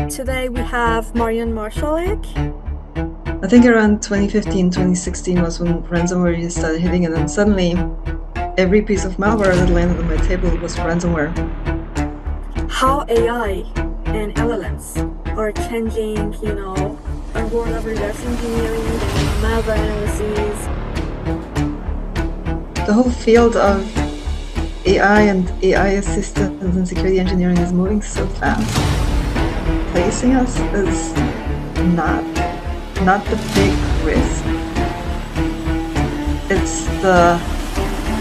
Today we have Marion Marschalek. I think around 2015, 2016 was when ransomware really started hitting, and then suddenly every piece of malware that landed on my table was ransomware. How AI and LLMs are changing, our world of reverse engineering and malware analysis. The whole field of AI and AI assistance and security engineering is moving so fast. Placing us is not the big risk. It's the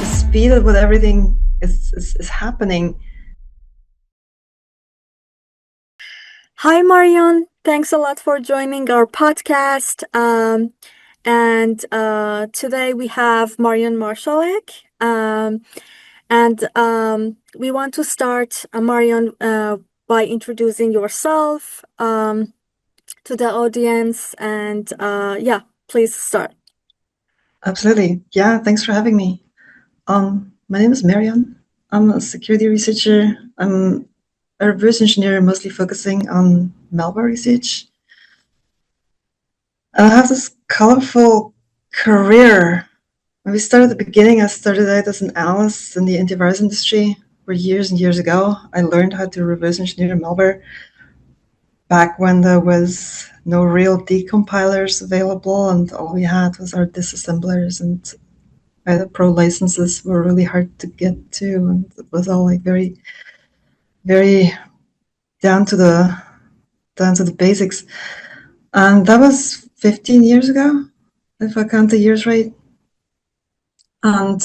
speed at what everything is happening. Hi, Marion. Thanks a lot for joining our podcast. Today we have Marion Marschalek. We want to start, Marion, by introducing yourself to the audience. Please start. Absolutely. Yeah, thanks for having me. My name is Marion. I'm a security researcher. I'm a reverse engineer, mostly focusing on malware research. And I have this colorful career. When we started at the beginning, I started out as an analyst in the antivirus industry for years and years ago. I learned how to reverse engineer malware back when there was no real decompilers available, and all we had was our disassemblers, and the pro licenses were really hard to get to, and it was all like very, very down to the basics. And that was 15 years ago, if I count the years right. And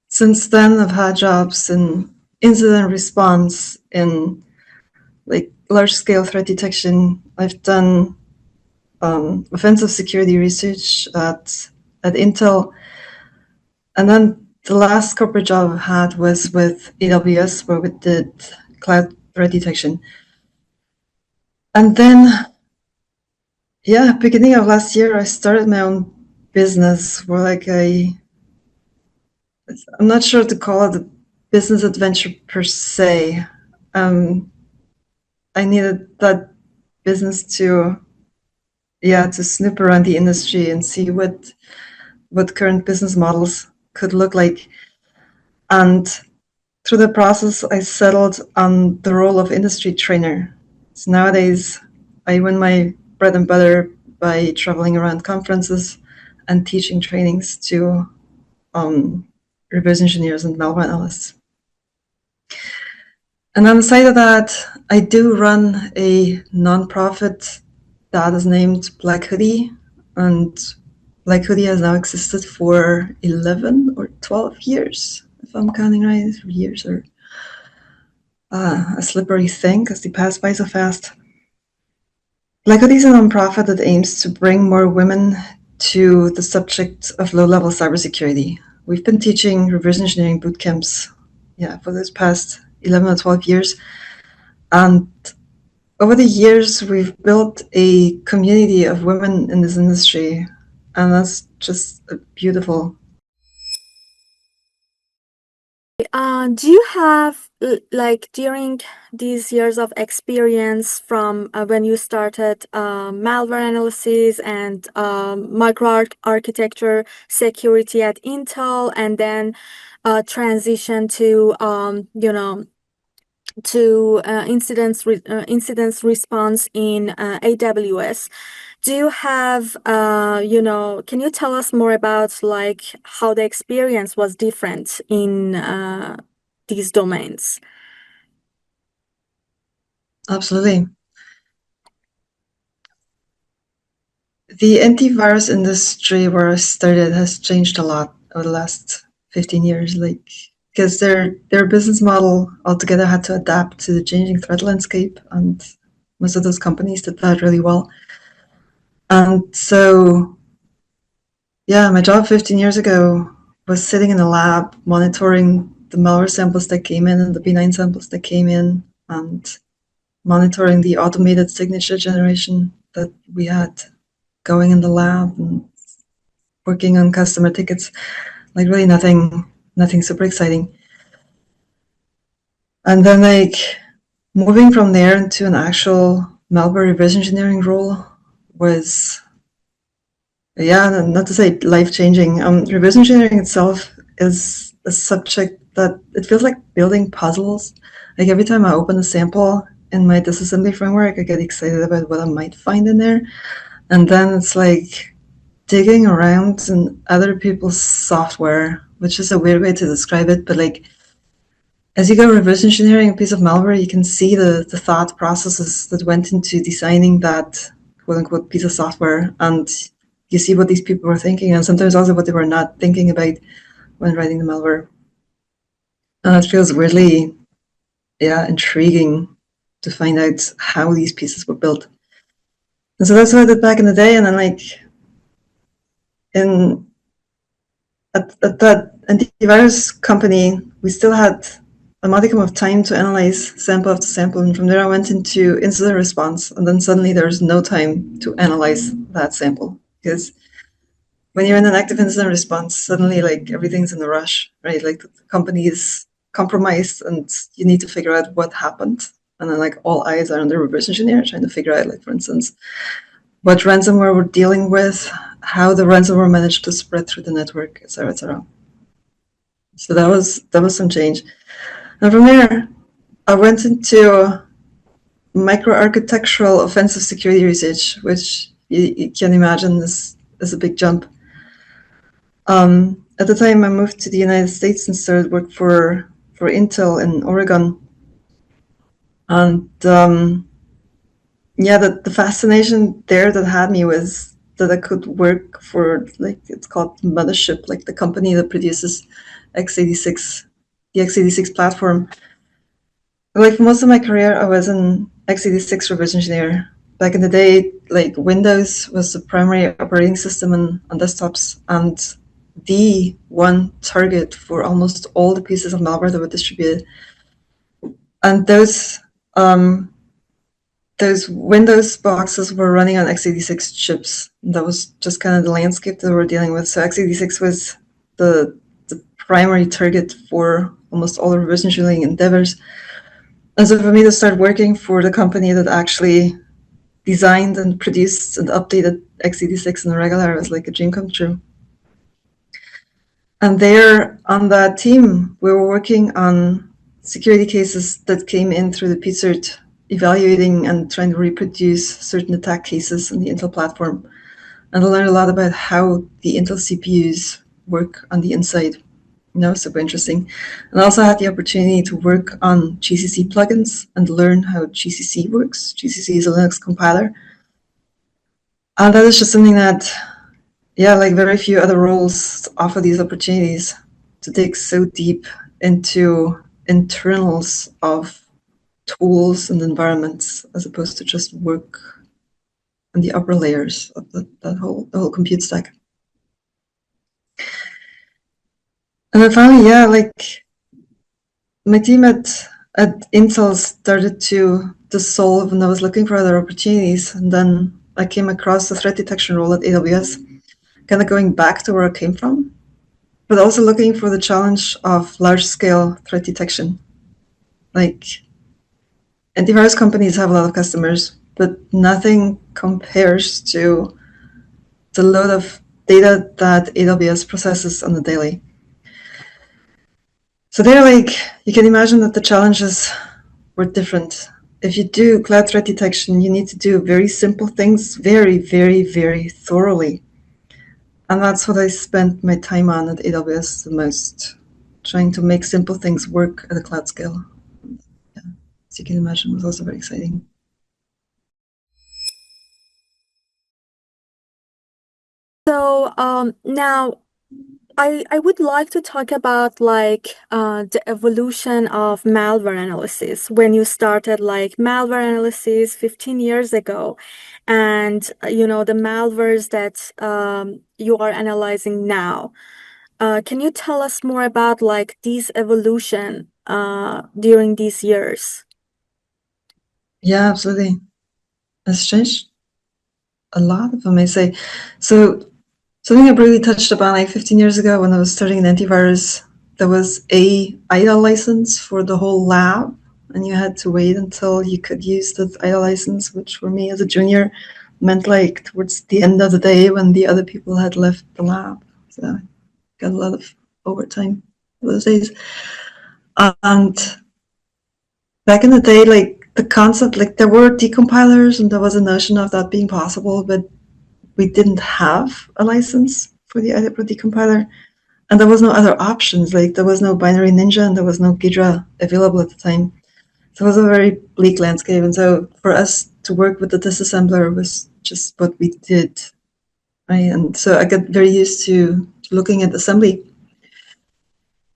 since then, I've had jobs in incident response, in like large-scale threat detection. I've done offensive security research at Intel, and then the last corporate job I had was with AWS, where we did cloud threat detection. And then, beginning of last year, I started my own business where I'm not sure to call it a business adventure per se. I needed that business to snoop around the industry and see what current business models could look like. And through the process, I settled on the role of industry trainer. So nowadays, I win my bread and butter by traveling around conferences and teaching trainings to reverse engineers and malware analysts. And on the side of that, I do run a nonprofit that is named BlackHoodie, and BlackHoodie has now existed for 11 or 12 years, if I'm counting right. Years are a slippery thing because they pass by so fast. BlackHoodie is a nonprofit that aims to bring more women to the subject of low-level cybersecurity. We've been teaching reverse engineering boot camps, for those past 11 or 12 years. And over the years, we've built a community of women in this industry, and that's just beautiful. Do you have, during these years of experience from when you started malware analysis and microarchitecture security at Intel, and then transition to, incidents response in AWS? Do you have, can you tell us more about how the experience was different in these domains? Absolutely. The antivirus industry where I started has changed a lot over the last 15 years, because their business model altogether had to adapt to the changing threat landscape, and most of those companies did that really well. And so, my job 15 years ago was sitting in a lab monitoring the malware samples that came in and the benign samples that came in, and monitoring the automated signature generation that we had going in the lab, and working on customer tickets. Really nothing super exciting. And then moving from there into an actual malware reverse engineering role was, yeah, not to say life-changing. Reverse engineering itself is a subject that it feels like building puzzles. Like every time I open a sample in my disassembly framework, I get excited about what I might find in there. And then it's like digging around in other people's software, which is a weird way to describe it, but like as you go reverse engineering a piece of malware, you can see the thought processes that went into designing that quote unquote piece of software. And you see what these people were thinking, and sometimes also what they were not thinking about when writing the malware. And it feels weirdly, yeah, intriguing to find out how these pieces were built. And so that's what I did back in the day. And then, like, in at that antivirus company, we still had a modicum of time to analyze sample after sample. And from there, I went into incident response. And then suddenly there's no time to analyze that sample. Because when you're in an active incident response, suddenly like everything's in a rush, right? Like the company is compromised and you need to figure out what happened. And then like all eyes are on the reverse engineer trying to figure out, like, for instance, what ransomware we're dealing with, how the ransomware managed to spread through the network, et cetera, et cetera. So that was some change. And from there, I went into microarchitectural offensive security research, which you can imagine is a big jump. At the time, I moved to the United States and started work for Intel in Oregon. And yeah, the fascination there that had me was that I could work for, like, it's called Mothership, like the company that produces x86, the x86 platform. Like for most of my career, I was an x86 reverse engineer. Back in the day, like Windows was the primary operating system on desktops and the one target for almost all the pieces of malware that were distributed. And those Windows boxes were running on x86 chips. That was just kind of the landscape that we were dealing with. So x86 was the primary target for almost all the reverse engineering endeavors. And so for me to start working for the company that actually designed and produced and updated x86 in the regular was like a dream come true. And there on that team, we were working on security cases that came in through the PCERT, evaluating and trying to reproduce certain attack cases on the Intel platform. And I learned a lot about how the Intel CPUs work on the inside. Super interesting. And I also had the opportunity to work on GCC plugins and learn how GCC works. GCC is a Linux compiler. And that is just something that, yeah, like very few other roles offer these opportunities to dig so deep into internals of tools and environments as opposed to just work on the upper layers of the whole compute stack. And then finally, yeah, like my team at Intel started to dissolve and I was looking for other opportunities. And then I came across the threat detection role at AWS, kind of going back to where I came from, but also looking for the challenge of large-scale threat detection. Like antivirus companies have a lot of customers, but nothing compares to the load of data that AWS processes on the daily. So there, like, you can imagine that the challenges were different. If you do cloud threat detection, you need to do very simple things very, very, very thoroughly. And that's what I spent my time on at AWS the most, trying to make simple things work at a cloud scale. Yeah, as you can imagine, it was also very exciting. So now I would like to talk about like the evolution of malware analysis when you started like malware analysis 15 years ago and the malwares that you are analyzing now. Can you tell us more about like this evolution during these years? Yeah, absolutely. It's changed a lot, if I may say. So something I briefly touched upon like 15 years ago when I was starting an antivirus, there was a IDA license for the whole lab. and you had to wait until you could use the IDA license, which for me as a junior meant like towards the end of the day when the other people had left the lab. So I got a lot of overtime those days. And back in the day, like the concept, like there were decompilers and there was a notion of that being possible, but we didn't have a license for the IDA decompiler. And there was no other options, like there was no Binary Ninja and there was no Ghidra available at the time. So it was a very bleak landscape. And so for us to work with the disassembler was just what we did. Right? And so I got very used to looking at assembly.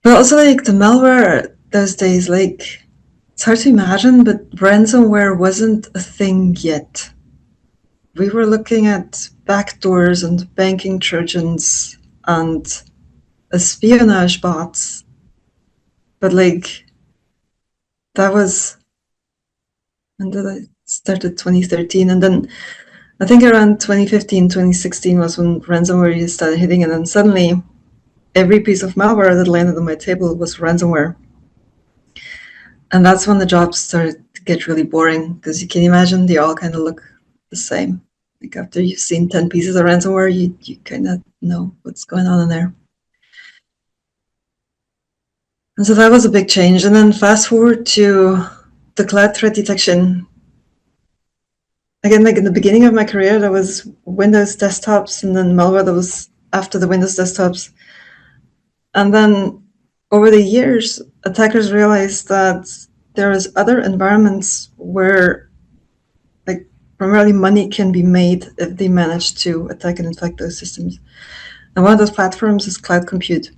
But also like the malware those days, like it's hard to imagine, but ransomware wasn't a thing yet. We were looking at backdoors and banking trojans and espionage bots. But like that was, when did I started 2013, and then I think around 2015, 2016 was when ransomware started hitting, and then suddenly every piece of malware that landed on my table was ransomware. And that's when the jobs started to get really boring, because you can imagine they all kind of look the same. Like after you've seen 10 pieces of ransomware, you kind of know what's going on in there. And so that was a big change. And then fast forward to the cloud threat detection. Again, like in the beginning of my career, there was Windows desktops and then malware that was after the Windows desktops. And then over the years, attackers realized that there is other environments where like primarily money can be made if they manage to attack and infect those systems. And one of those platforms is cloud compute.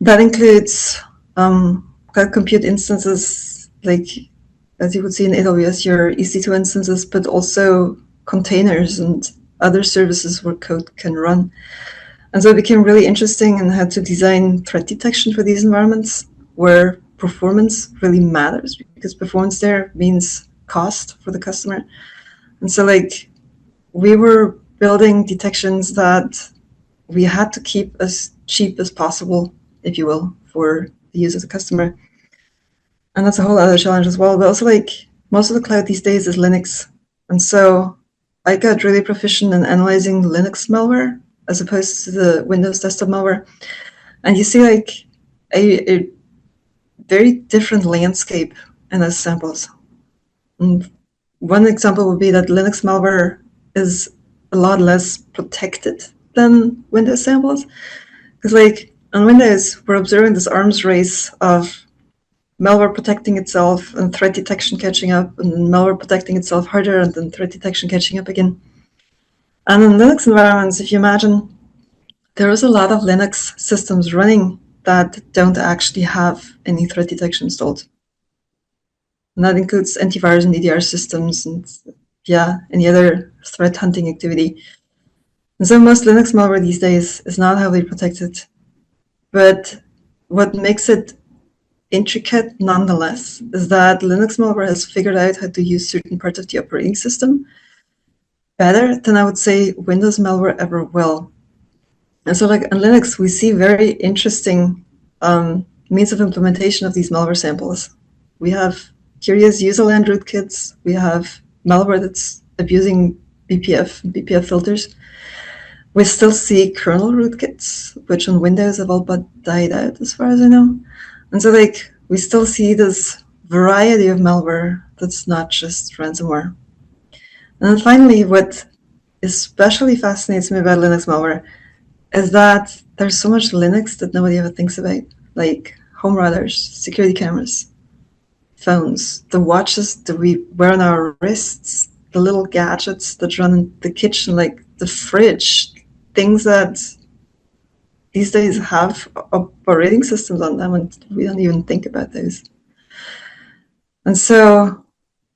That includes cloud compute instances, like as you would see in AWS, your EC2 instances, but also containers and other services where code can run. And so it became really interesting and had to design threat detection for these environments where performance really matters, because performance there means cost for the customer. And so like we were building detections that we had to keep as cheap as possible, if you will, for the use of the customer. And that's a whole other challenge as well. But also like most of the cloud these days is Linux. And so I got really proficient in analyzing Linux malware as opposed to the Windows desktop malware. And you see like a very different landscape in those samples. And one example would be that Linux malware is a lot less protected than Windows samples. Because like on Windows, we're observing this arms race of malware protecting itself and threat detection catching up, and malware protecting itself harder and then threat detection catching up again. And in Linux environments, if you imagine, there is a lot of Linux systems running that don't actually have any threat detection installed. And that includes antivirus and EDR systems and any other threat hunting activity. And so most Linux malware these days is not heavily protected. But what makes it intricate nonetheless is that Linux malware has figured out how to use certain parts of the operating system better than I would say Windows malware ever will. And so like on Linux, we see very interesting means of implementation of these malware samples. We have curious userland rootkits. We have malware that's abusing BPF filters. We still see kernel rootkits, which on Windows have all but died out as far as I know. And so like we still see this variety of malware that's not just ransomware. And then finally, what especially fascinates me about Linux malware is that there's so much Linux that nobody ever thinks about, like home routers, security cameras, phones, the watches that we wear on our wrists, the little gadgets that run in the kitchen, like the fridge, things that these days have operating systems on them, and we don't even think about those. And so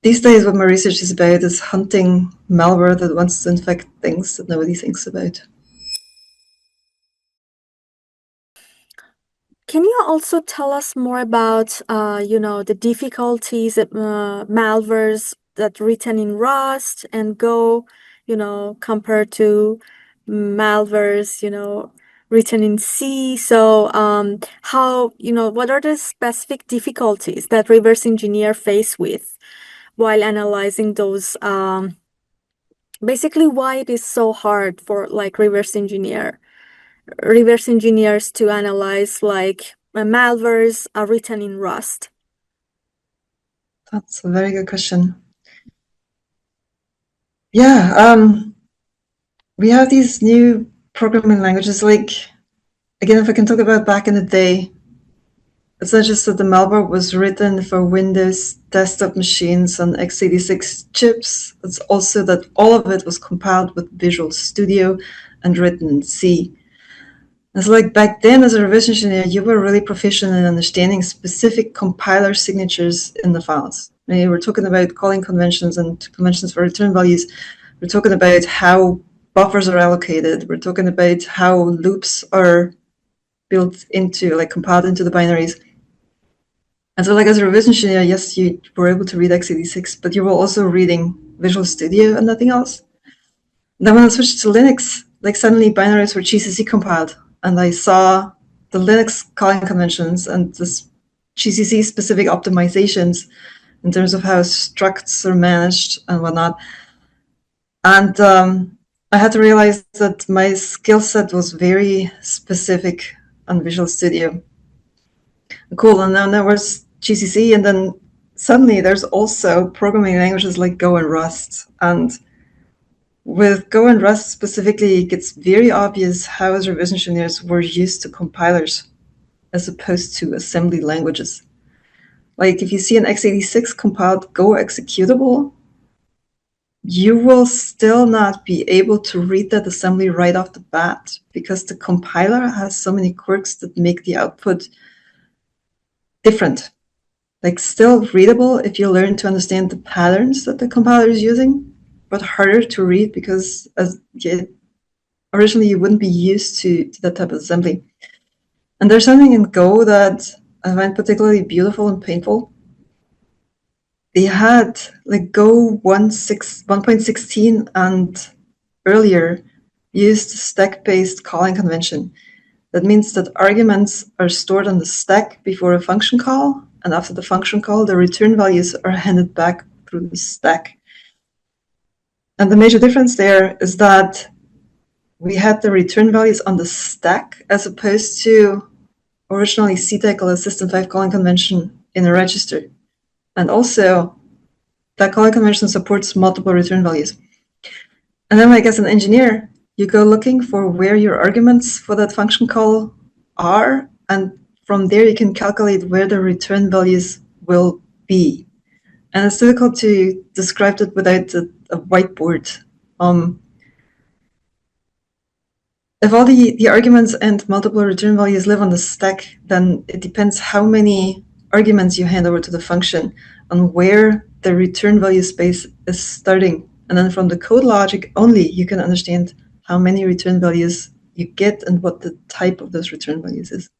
these days what my research is about is hunting malware that wants to infect things that nobody thinks about. Can you also tell us more about, the difficulties, malwares that written in Rust and Go, compared to malwares, written in C. So, how, what are the specific difficulties that reverse engineer face with while analyzing those, basically why it is so hard for like reverse engineers to analyze like malwares are written in Rust? That's a very good question. Yeah, we have these new programming languages. Like, again, if I can talk about back in the day, it's not just that the malware was written for Windows desktop machines on x86 chips. It's also that all of it was compiled with Visual Studio and written in C. And so like back then as a reverse engineer, you were really proficient in understanding specific compiler signatures in the files. We're talking about calling conventions and conventions for return values. We're talking about how buffers are allocated. We're talking about how loops are built into, like compiled into the binaries. And so like as a reverse engineer, yes, you were able to read x86, but you were also reading Visual Studio and nothing else. Then when I switched to Linux, like suddenly binaries were GCC compiled, and I saw the Linux calling conventions and this GCC specific optimizations in terms of how structs are managed and whatnot. And I had to realize that my skill set was very specific on Visual Studio. Cool, and then there was GCC, and then suddenly there's also programming languages like Go and Rust. And with Go and Rust specifically, it gets very obvious how as reverse engineers we're used to compilers as opposed to assembly languages. Like if you see an x86 compiled Go executable, you will still not be able to read that assembly right off the bat because the compiler has so many quirks that make the output different. Like still readable if you learn to understand the patterns that the compiler is using, but harder to read because originally you wouldn't be used to that type of assembly. And there's something in Go that I find particularly beautiful and painful. They had like Go 1.16 and earlier used stack-based calling convention. That means that arguments are stored on the stack before a function call, and after the function call, the return values are handed back through the stack. And the major difference there is that we had the return values on the stack as opposed to originally CTEC or System 5 calling convention in a register. And also, that calling convention supports multiple return values. And then, like as an engineer, you go looking for where your arguments for that function call are, and from there you can calculate where the return values will be. And it's difficult to describe it without a whiteboard. If all the arguments and multiple return values live on the stack, then it depends how many arguments you hand over to the function and where the return value space is starting. And then from the code logic only, you can understand how many return values you get and what the type of those return values is.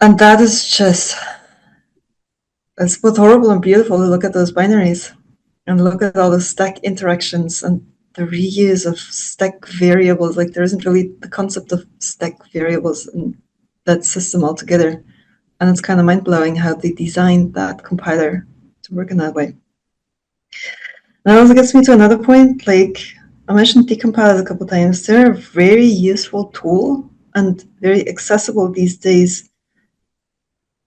And that is just, it's both horrible and beautiful to look at those binaries and look at all the stack interactions and the reuse of stack variables. Like there isn't really the concept of stack variables in that system altogether. And it's kind of mind-blowing how they designed that compiler to work in that way. And that also gets me to another point. Like I mentioned decompilers a couple of times. They're a very useful tool and very accessible these days.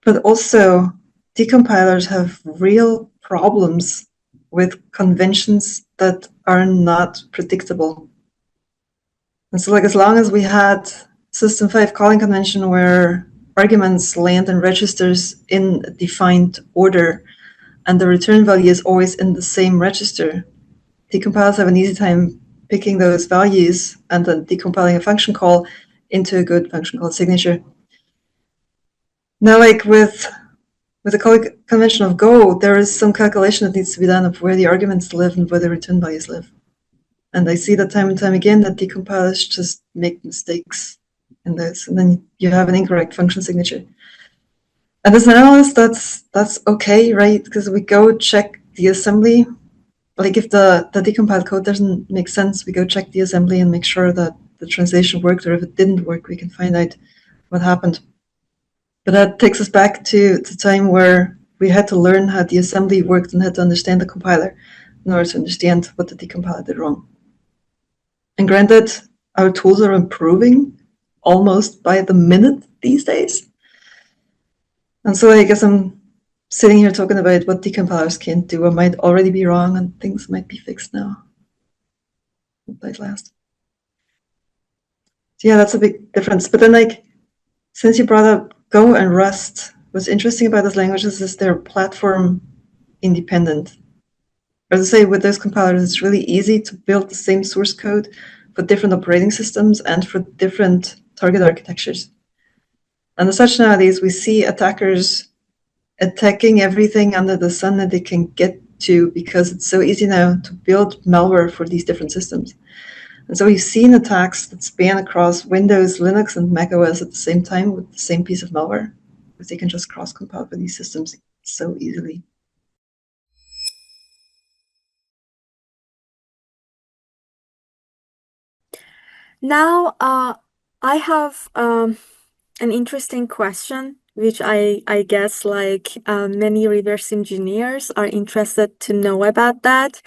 But also decompilers have real problems with conventions that are not predictable. And so like as long as we had System 5 calling convention where arguments land in registers in a defined order and the return value is always in the same register, decompilers have an easy time picking those values and then decompiling a function call into a good function call signature. Now, like with the calling convention of Go, there is some calculation that needs to be done of where the arguments live and where the return values live. And I see that time and time again that decompilers just make mistakes in this, and then you have an incorrect function signature. And as an analyst, that's okay, right? Because we go check the assembly. Like if the decompiled code doesn't make sense, we go check the assembly and make sure that the translation worked, or if it didn't work, we can find out what happened. But that takes us back to the time where we had to learn how the assembly worked and had to understand the compiler in order to understand what the decompiler did wrong. And granted, our tools are improving almost by the minute these days. And so I guess I'm sitting here talking about what decompilers can't do. I might already be wrong and things might be fixed now. At last. So yeah, that's a big difference. But then, like, since you brought up Go and Rust, what's interesting about those languages is they're platform independent. As I say, with those compilers, it's really easy to build the same source code for different operating systems and for different target architectures. And as such, nowadays, we see attackers attacking everything under the sun that they can get to because it's so easy now to build malware for these different systems. And so we've seen attacks that span across Windows, Linux, and macOS at the same time with the same piece of malware, because they can just cross-compile for these systems so easily. Now, I have an interesting question, which I guess like many reverse engineers are interested to know about that.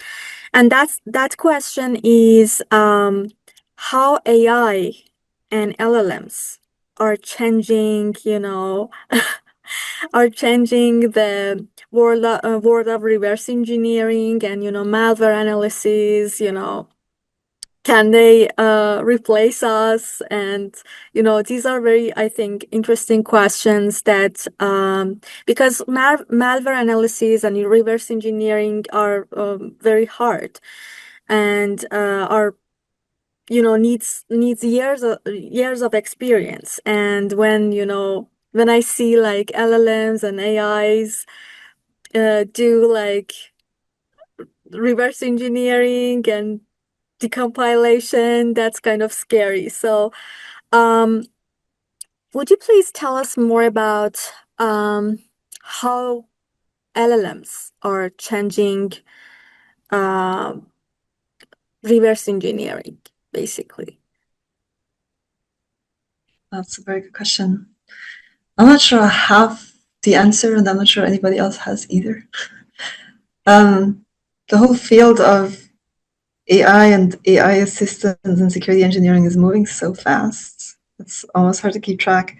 And that question is how AI and LLMs are changing, are changing the world of reverse engineering and, malware analysis, can they replace us? And, these are very, I think, interesting questions that, because malware analysis and reverse engineering are very hard and are, needs years of experience. And when I see like LLMs and AIs do like reverse engineering and decompilation, that's kind of scary. So, um, would you please tell us more about how LLMs are changing uh, reverse engineering, basically? That's a very good question. I'm not sure I have the answer, and I'm not sure anybody else has either. The whole field of AI and AI assistance and security engineering is moving so fast. It's almost hard to keep track.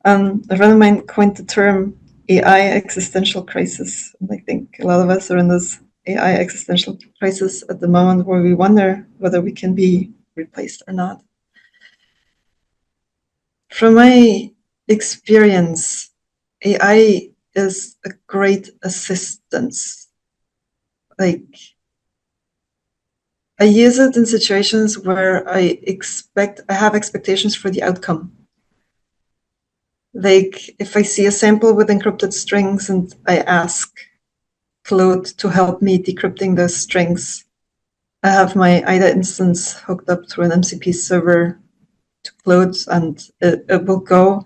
A friend of mine coined the term AI existential crisis. And I think a lot of us are in this AI existential crisis at the moment where we wonder whether we can be replaced or not. From my experience, AI is a great assistance. Like, I use it in situations where I have expectations for the outcome. Like, if I see a sample with encrypted strings and I ask Claude to help me decrypting those strings, I have my IDA instance hooked up through an MCP server to Claude, and it will go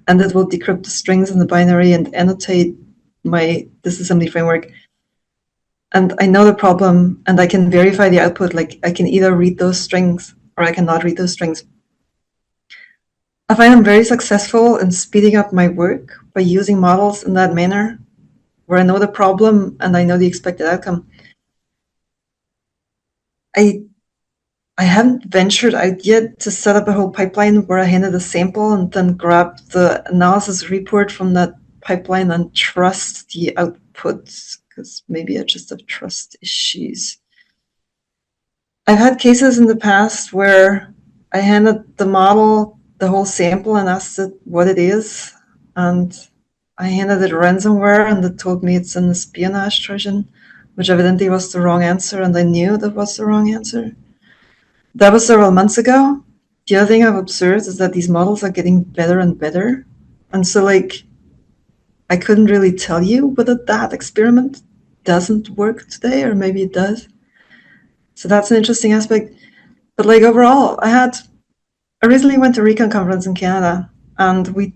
and it will decrypt the strings in the binary and annotate my disassembly framework. And I know the problem, and I can verify the output. Like, I can either read those strings or I cannot read those strings. I find I'm very successful in speeding up my work by using models in that manner, where I know the problem and I know the expected outcome. I haven't ventured out yet to set up a whole pipeline where I handed a sample and then grab the analysis report from that pipeline and trust the outputs, because maybe I just have trust issues. I've had cases in the past where I handed the model the whole sample and asked it what it is, and I handed it ransomware and it told me it's an espionage Trojan, which evidently was the wrong answer, and I knew that was the wrong answer. That was several months ago. The other thing I've observed is that these models are getting better and better. And so, like, I couldn't really tell you whether that experiment doesn't work today, or maybe it does. So that's an interesting aspect. But like overall, I recently went to a Recon conference in Canada, and we,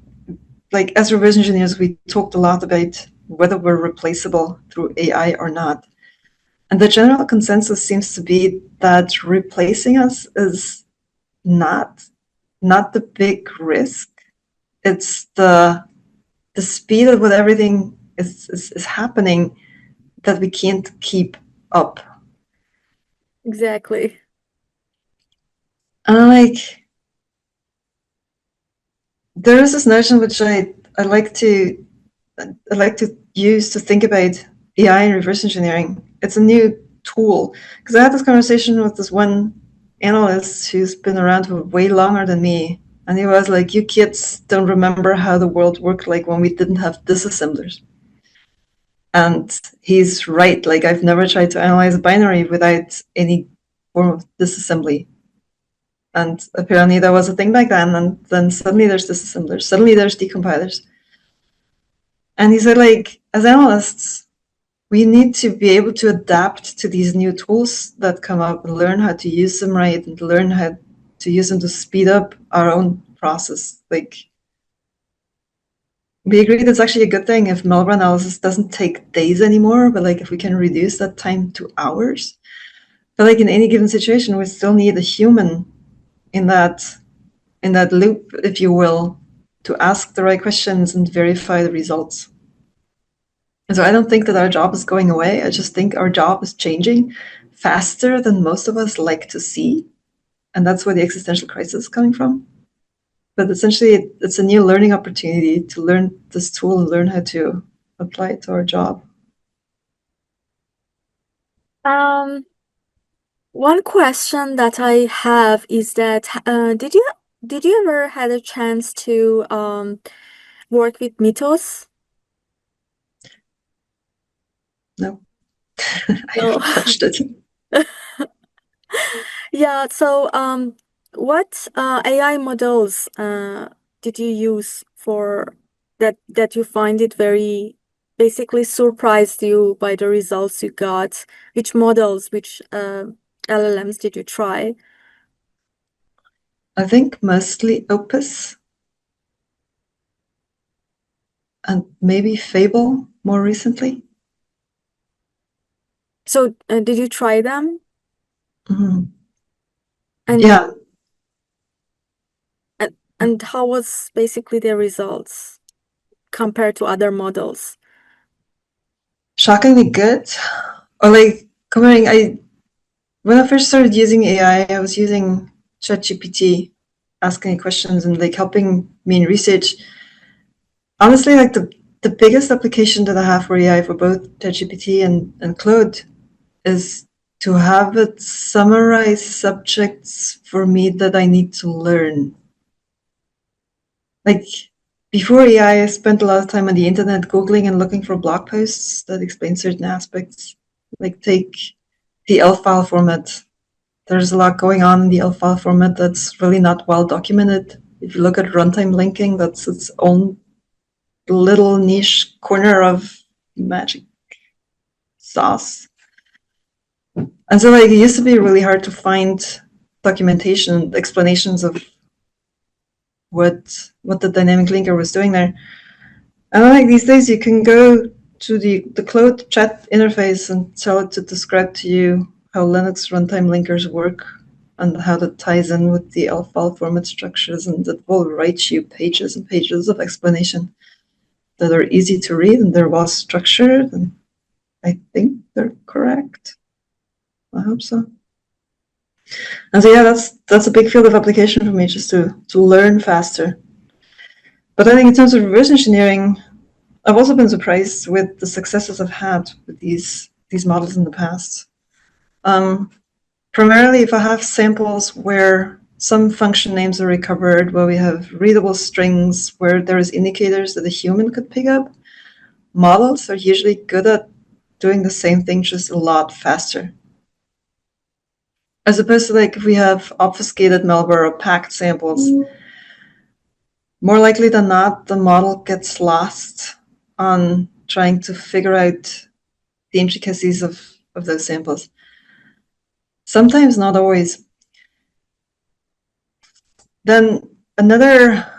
like, as reverse engineers, we talked a lot about whether we're replaceable through AI or not. And the general consensus seems to be that replacing us is not the big risk. It's the speed at what everything is happening that we can't keep up. Exactly. And there is this notion which I like to use to think about AI and reverse engineering. It's a new tool because I had this conversation with this one analyst who's been around for way longer than me, and he was like, "You kids don't remember how the world worked like when we didn't have disassemblers." And he's right. Like, I've never tried to analyze a binary without any form of disassembly. And apparently that was a thing back then. And then suddenly there's disassemblers, suddenly there's decompilers. And he said, like, as analysts, we need to be able to adapt to these new tools that come up and learn how to use them right and learn how to use them to speed up our own process. Like, we agree that's actually a good thing if malware analysis doesn't take days anymore, but like if we can reduce that time to hours. But like in any given situation, we still need a human in that loop, if you will, to ask the right questions and verify the results. And so I don't think that our job is going away. I just think our job is changing faster than most of us like to see. And that's where the existential crisis is coming from. But essentially, it's a new learning opportunity to learn this tool and learn how to apply it to our job. Um, One question that I have is that did you ever had a chance to work with Mythos? No, I No. haven't touched it. Yeah, so what AI models did you use for that you find it very basically surprised you by the results you got? Which models, which LLMs did you try? I think mostly Opus and maybe Fable more recently. So did you try them? Mhm. And Yeah, and how was basically their results compared to other models? shockingly good. Or like comparing, when I first started using AI, I was using ChatGPT, asking it questions and like helping me in research. Honestly, like the biggest application that I have for AI for both ChatGPT and Claude is to have it summarize subjects for me that I need to learn. Like before AI, I spent a lot of time on the internet Googling and looking for blog posts that explain certain aspects. Like take the ELF file format. There's a lot going on in the ELF file format that's really not well documented. If you look at runtime linking, that's its own little niche corner of magic sauce. And so like it used to be really hard to find documentation, explanations of what the dynamic linker was doing there. And like these days you can go to the Claude chat interface and tell it to describe to you how Linux runtime linkers work and how that ties in with the ELF file format structures, and it will write you pages and pages of explanation that are easy to read and they're well structured, and I think they're correct. I hope so. And so yeah, that's a big field of application for me, just to learn faster. But I think in terms of reverse engineering, I've also been surprised with the successes I've had with these models in the past. Primarily, if I have samples where some function names are recovered, where we have readable strings, where there is indicators that a human could pick up, models are usually good at doing the same thing just a lot faster. As opposed to like if we have obfuscated malware or packed samples, more likely than not, the model gets lost on trying to figure out the intricacies of those samples. Sometimes, not always. Then another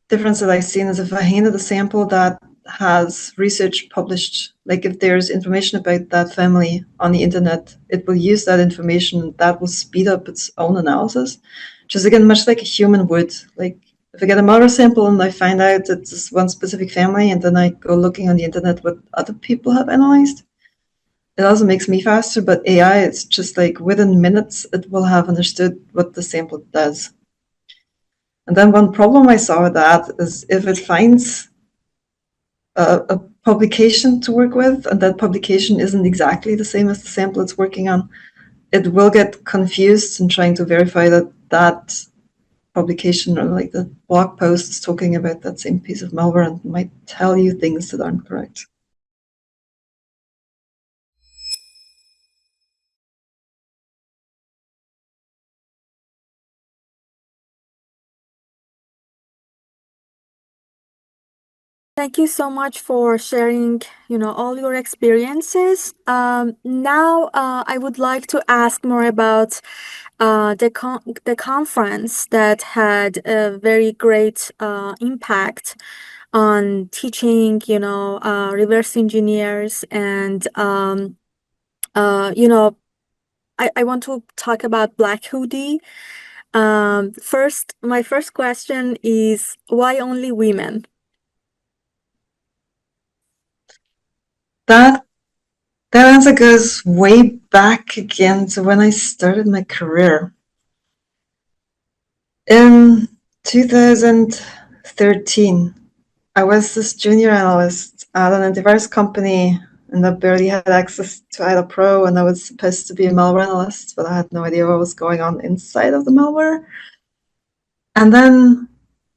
difference that I've seen is if I handed a sample that has research published, like if there's information about that family on the internet, it will use that information. That will speed up its own analysis, which is again much like a human would. Like if I get a malware sample and I find out it's one specific family, and then I go looking on the internet what other people have analyzed, it also makes me faster. But AI, it's just like within minutes, it will have understood what the sample does. And then one problem I saw with that is if it finds a publication to work with, and that publication isn't exactly the same as the sample it's working on, it will get confused in trying to verify that that publication or like the blog post is talking about that same piece of malware and might tell you things that aren't correct. Thank you so much for sharing, all your experiences. Now, I would like to ask more about the conference that had a very great impact on teaching, reverse engineers, and I want to talk about BlackHoodie. My first question is, why only women? That answer goes way back again to when I started my career. In 2013, I was this junior analyst at an antivirus company, and I barely had access to IDA Pro, and I was supposed to be a malware analyst, but I had no idea what was going on inside of the malware. And then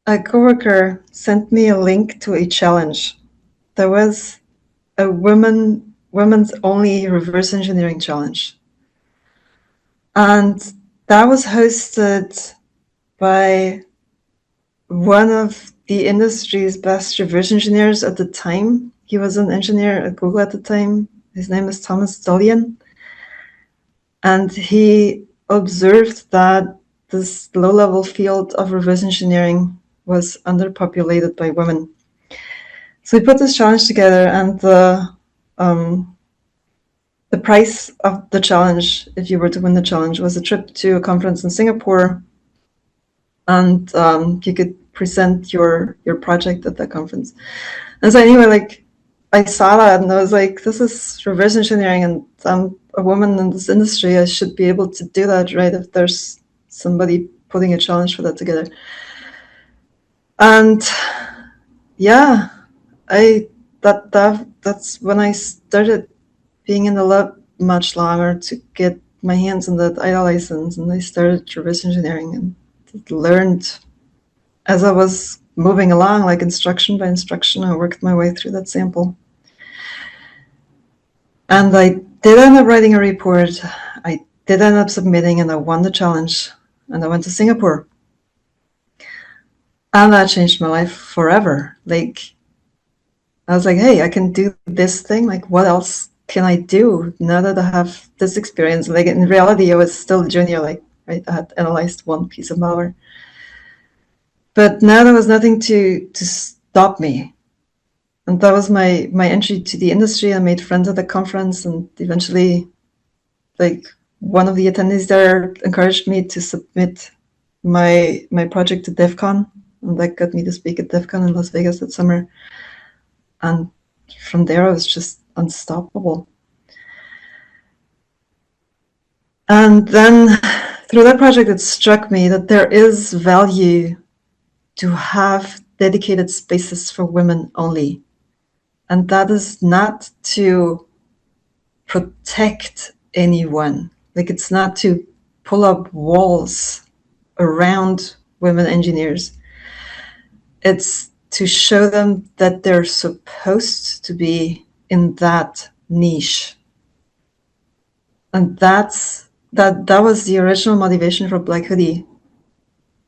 a coworker sent me a link to a challenge. There was a women's only reverse engineering challenge. And that was hosted by one of the industry's best reverse engineers at the time. He was an engineer at Google at the time. His name is Thomas Dolian. And he observed that this low-level field of reverse engineering was underpopulated by women. So we put this challenge together, and the price of the challenge, if you were to win the challenge, was a trip to a conference in Singapore, and you could present your project at that conference. And so anyway, like I saw that and I was like, this is reverse engineering, and I'm a woman in this industry. I should be able to do that, right? If there's somebody putting a challenge for that together. And yeah, that's when I started being in the lab much longer to get my hands on that IDA license, and I started reverse engineering and learned as I was moving along, like instruction by instruction. I worked my way through that sample. And I did end up writing a report. I did end up submitting, and I won the challenge. And I went to Singapore. And that changed my life forever. Like, I was like, hey, I can do this thing. Like, what else can I do now that I have this experience? Like, in reality, I was still a junior, like, right? I had analyzed one piece of malware. But now there was nothing to stop me. And that was my entry to the industry. I made friends at the conference, and eventually, like, one of the attendees there encouraged me to submit my project to DEF CON, and that got me to speak at DEF CON in Las Vegas that summer. And from there, I was just unstoppable. And then through that project, it struck me that there is value to have dedicated spaces for women only. And that is not to protect anyone. Like, it's not to pull up walls around women engineers. It's to show them that they're supposed to be in that niche. And that was the original motivation for BlackHoodie.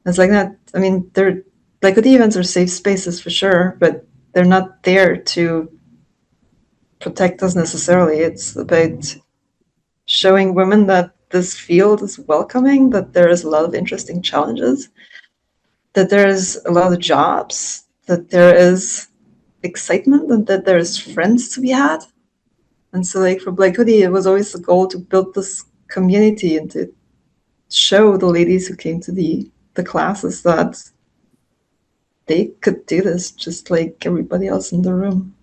It's like that. I mean, BlackHoodie events are safe spaces for sure, but they're not there to protect us necessarily. It's about showing women that this field is welcoming, that there is a lot of interesting challenges, that there is a lot of jobs, that there is excitement and that there's friends to be had. And so like for BlackHoodie, it was always the goal to build this community and to show the ladies who came to the classes that they could do this just like everybody else in the room.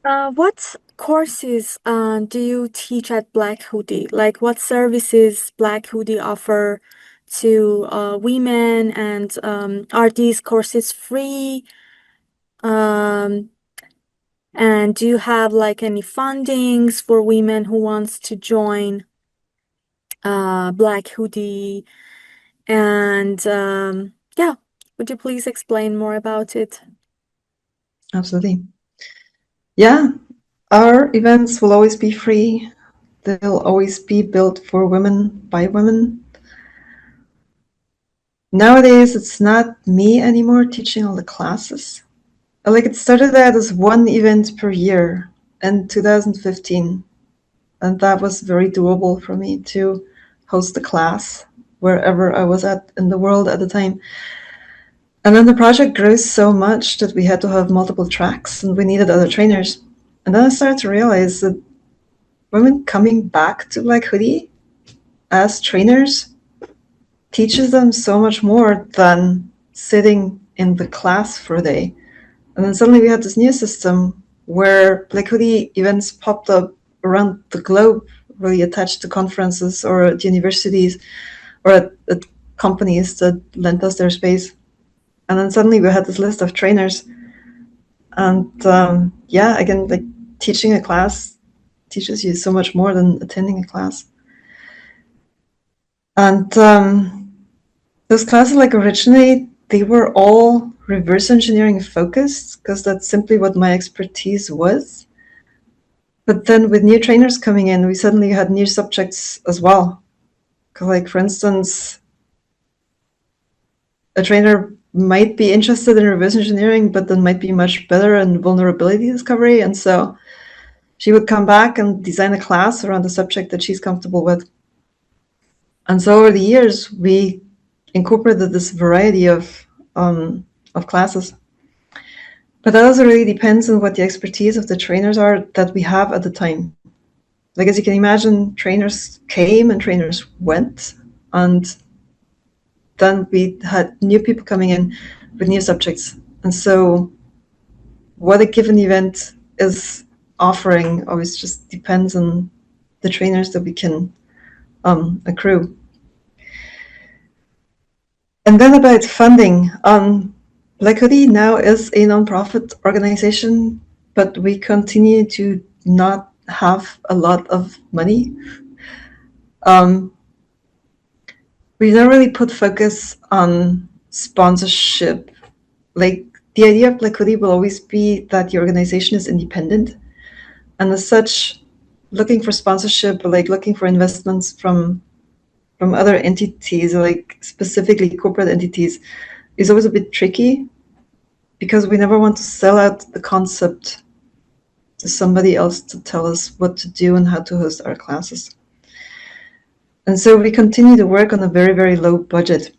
What courses do you teach at BlackHoodie? Like, what services BlackHoodie offer to women, and are these courses free? Um, and do you have like any fundings for women who wants to join BlackHoodie? And yeah, would you please explain more about it? Absolutely. Yeah, our events will always be free. They'll always be built for women by women. Nowadays, it's not me anymore teaching all the classes. Like it started out as one event per year in 2015. And that was very doable for me to host a class wherever I was at in the world at the time. And then the project grew so much that we had to have multiple tracks and we needed other trainers. And then I started to realize that women coming back to BlackHoodie as trainers teaches them so much more than sitting in the class for a day. And then suddenly we had this new system where BlackHoodie events popped up around the globe, really attached to conferences or at universities or at companies that lent us their space. And then suddenly we had this list of trainers. And yeah, again, like teaching a class teaches you so much more than attending a class. And those classes, like originally, they were all reverse engineering focused because that's simply what my expertise was. But then with new trainers coming in, we suddenly had new subjects as well. Like for instance, a trainer might be interested in reverse engineering, but then might be much better in vulnerability discovery. And so she would come back and design a class around the subject that she's comfortable with. And so over the years, we incorporated this variety of classes. But that also really depends on what the expertise of the trainers are that we have at the time. Like as you can imagine, trainers came and trainers went, and then we had new people coming in with new subjects. And so what a given event is offering always just depends on the trainers that we can accrue. And then about funding. BlackHoodie now is a nonprofit organization, but we continue to not have a lot of money. We don't really put focus on sponsorship. Like the idea of BlackHoodie will always be that the organization is independent, and as such, looking for sponsorship or like looking for investments from other entities, like specifically corporate entities, is always a bit tricky because we never want to sell out the concept to somebody else to tell us what to do and how to host our classes. And so we continue to work on a very, very low budget.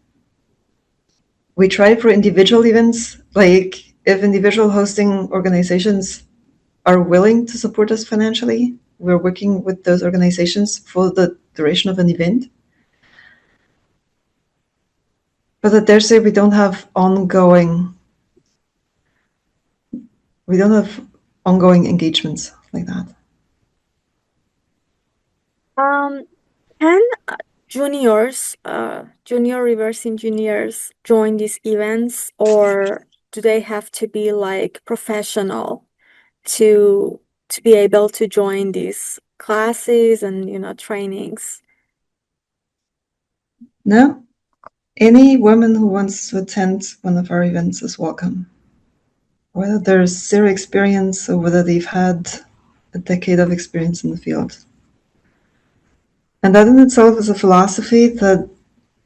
We try for individual events, like if individual hosting organizations are willing to support us financially, we're working with those organizations for the duration of an event. But I dare say we don't have ongoing engagements like that. Can junior reverse engineers join these events, or do they have to be like professional to be able to join these classes and trainings? No, any woman who wants to attend one of our events is welcome. Whether there's zero experience or whether they've had a decade of experience in the field. And that in itself is a philosophy that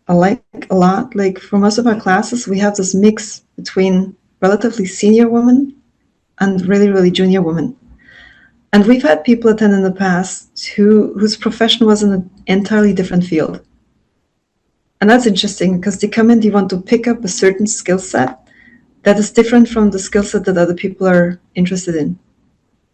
I like a lot. Like for most of our classes, we have this mix between relatively senior women and really, really junior women. And we've had people attend in the past whose profession was in an entirely different field. And that's interesting because they come in, they want to pick up a certain skill set, that is different from the skill set that other people are interested in.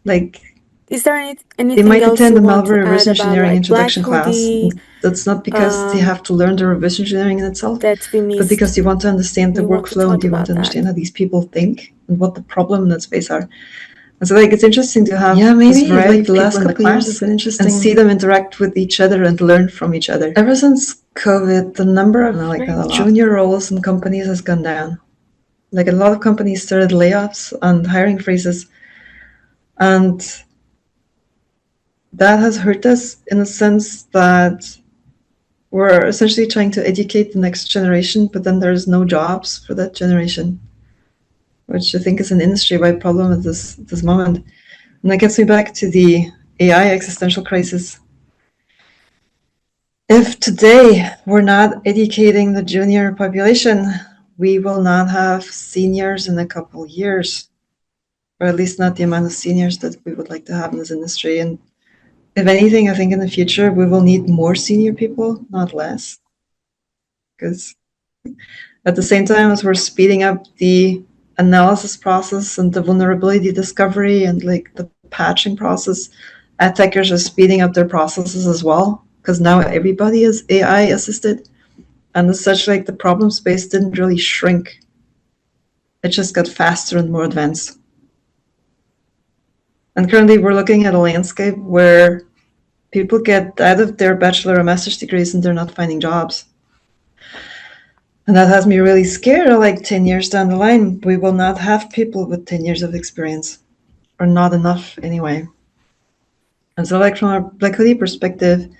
Like, Is there they anything might else attend you the want to malware reverse add about engineering like introduction class. BlackHoodie That's not because they have to learn the reverse engineering in itself, that we but because missed? you want to understand the You want to workflow and talk you want about to understand that? how these people think and what the problem in that space are. And so, like, it's interesting to have Yeah, this maybe variety like of the people last in the couple of years has class been and interesting. see them interact with each other and learn from each other. Ever since COVID, the number of I like that a lot. junior roles in companies has gone down. Like, a lot of companies started layoffs and hiring freezes, and that has hurt us in the sense that we're essentially trying to educate the next generation, but then there's no jobs for that generation, which I think is an industry-wide problem at this moment. And that gets me back to the AI existential crisis. If today we're not educating the junior population, we will not have seniors in a couple of years, or at least not the amount of seniors that we would like to have in this industry. And if anything, I think in the future we will need more senior people, not less. Because at the same time as we're speeding up the analysis process and the vulnerability discovery and like the patching process, attackers are speeding up their processes as well, because now everybody is AI assisted. And as such, like, the problem space didn't really shrink. It just got faster and more advanced. And currently we're looking at a landscape where people get out of their bachelor or master's degrees and they're not finding jobs. And that has me really scared. Like 10 years down the line, we will not have people with 10 years of experience, or not enough anyway. And so, like, from a BlackHoodie perspective,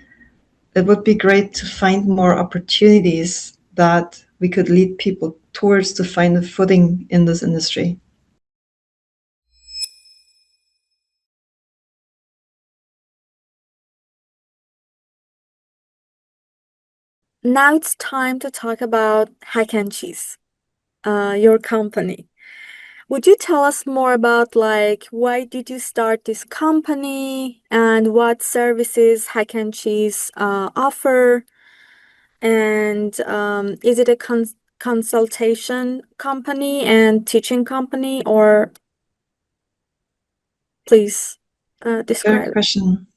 it would be great to find more opportunities that we could lead people towards to find a footing in this industry. Now it's time to talk about Hack and Cheese, your company. Would you tell us more about like why did you start this company and what services Hack and Cheese offer? And is it a consultation company and teaching company, or please Fair describe it. question.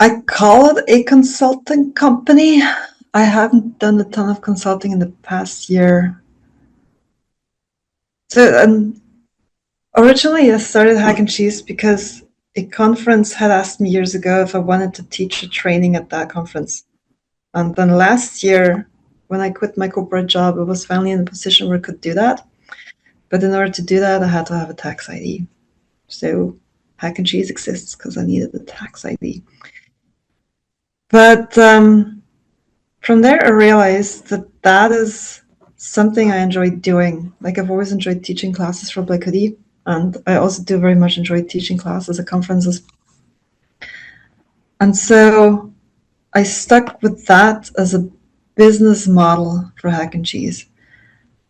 I call it a consulting company. I haven't done a ton of consulting in the past year. So originally I started Hack and Cheese because a conference had asked me years ago if I wanted to teach a training at that conference. And then last year, when I quit my corporate job, I was finally in a position where I could do that. But in order to do that, I had to have a tax ID. So Hack and Cheese exists because I needed the tax ID. But from there, I realized that that is something I enjoy doing. Like, I've always enjoyed teaching classes for BlackHoodie, and I also do very much enjoy teaching classes at conferences. And so I stuck with that as a business model for Hack and Cheese.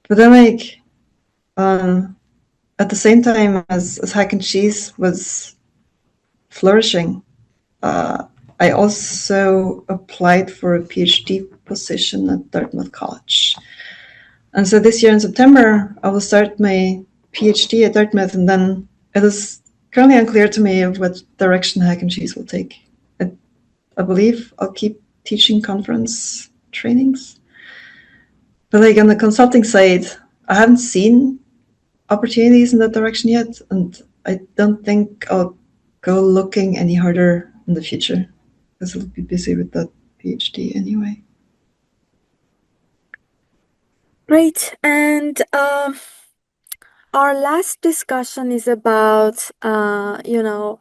But then, like, at the same time as Hack and Cheese was flourishing, I also applied for a PhD position at Dartmouth College. And so this year in September, I will start my PhD at Dartmouth, and then it is currently unclear to me of what direction Hack and Cheese will take. I believe I'll keep teaching conference trainings. But like on the consulting side, I haven't seen opportunities in that direction yet, and I don't think I'll go looking any harder in the future because I'll be busy with that PhD anyway. Great. And our last discussion is about, do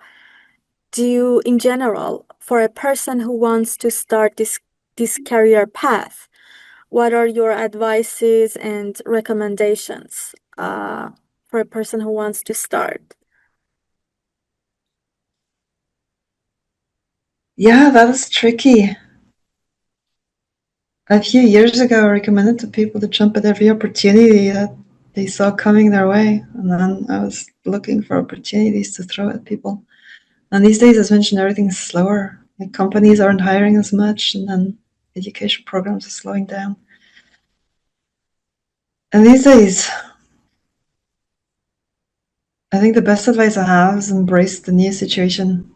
you, in general, for a person who wants to start this career path, what are your advices and recommendations for a person who wants to start? Yeah, that is tricky. A few years ago, I recommended to people to jump at every opportunity that they saw coming their way. And then I was looking for opportunities to throw at people. And these days, as mentioned, everything's slower. Like, companies aren't hiring as much, and then education programs are slowing down. And these days, I think the best advice I have is embrace the new situation,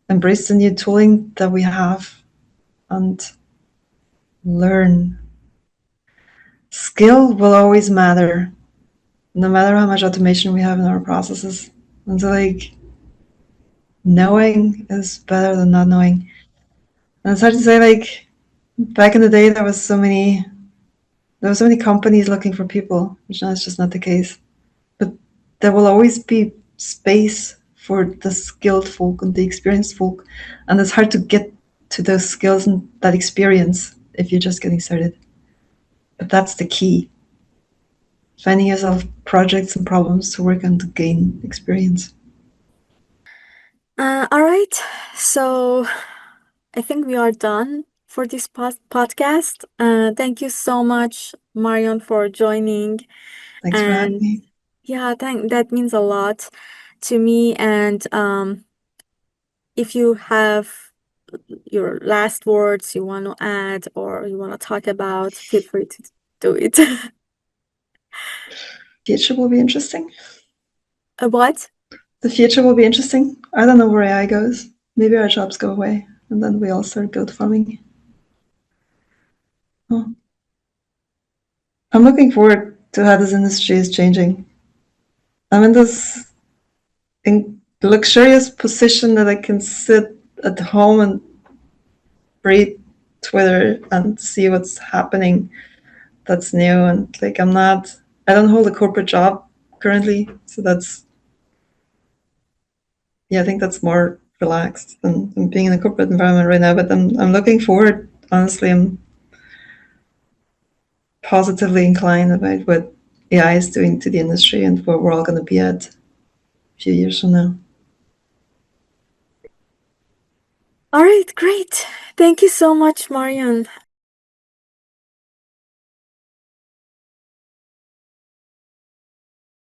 embrace the new tooling that we have, and learn. Skill will always matter, no matter how much automation we have in our processes. And so, like, knowing is better than not knowing. And it's hard to say, like, back in the day, there were so many companies looking for people, which now is just not the case. But there will always be space for the skilled folk and the experienced folk, and it's hard to get to those skills and that experience if you're just getting started. But that's the key: finding yourself projects and problems to work on to gain experience. All right. So I think we are done for this podcast. Thank you so much, Marion, for joining. Thanks for having And me. yeah, that means a lot to me. And if you have your last words you want to add or you want to talk about, feel free to do it. Future will be interesting. What? The future will be interesting. I don't know where AI goes. Maybe our jobs go away, and then we all start goat farming. Oh. I'm looking forward to how this industry is changing. I'm in this luxurious position that I can sit at home and read Twitter and see what's happening that's new. And like, I don't hold a corporate job currently. So I think that's more relaxed than being in a corporate environment right now. But I'm looking forward, honestly, I'm positively inclined about what AI is doing to the industry and where we're all going to be at a few years from now. All right, great. Thank you so much, Marion.